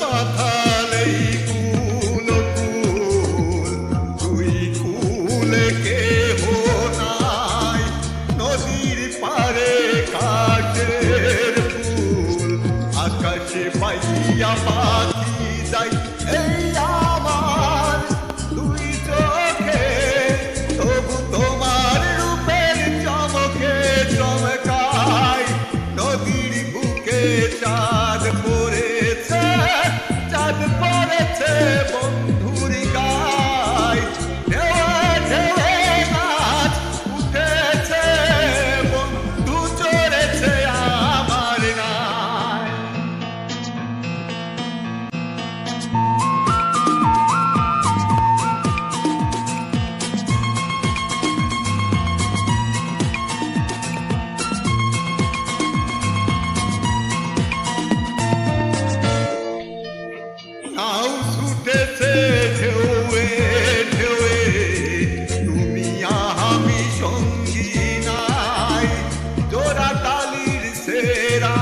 পাথালেই কুল কুল, তুই কুলে কেহ নাই, নদীর পারে কাঠের ফুল, আকাশে পাইয়া পাখি যায় এই আমার দুই চোখে, তবু তোমার রূপের চমকে চমকায়, নদীর বুকে চাঁদ পড়েছে, চাঁদ পড়েছে বন্ধুর গায়, ঢেউয়ে ঢেউয়ে নাচ উঠেছে, বন্ধু চড়েছে আমার নায়। নাও ছুটেছে ঢেউয়ে ঢেউয়ে, তুমি আমি সঙ্গী নাই, জোড়া তালির সেরা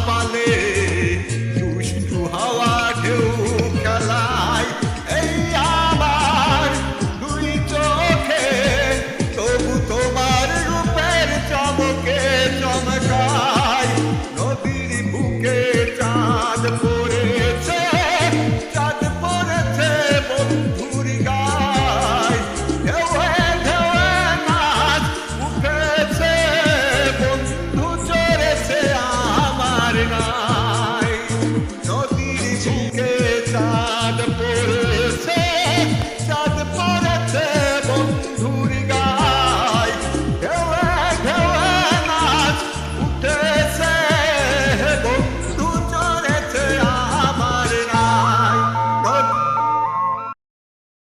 পালে, দুষ্টু হাওয়া ঢেউ খেলায় এই আমার দুই চোখে, তবু তোমার রূপের চমকে চমকায়, নদীর বুকে চাঁদ পড়েছে, চাঁদ পড়েছে বন্ধুর গায়, ঢেউয়ে ঢেউয়ে নাচ উঠেছে, বন্ধু চড়েছে আমার নায়, নদীর বুকে চাঁদ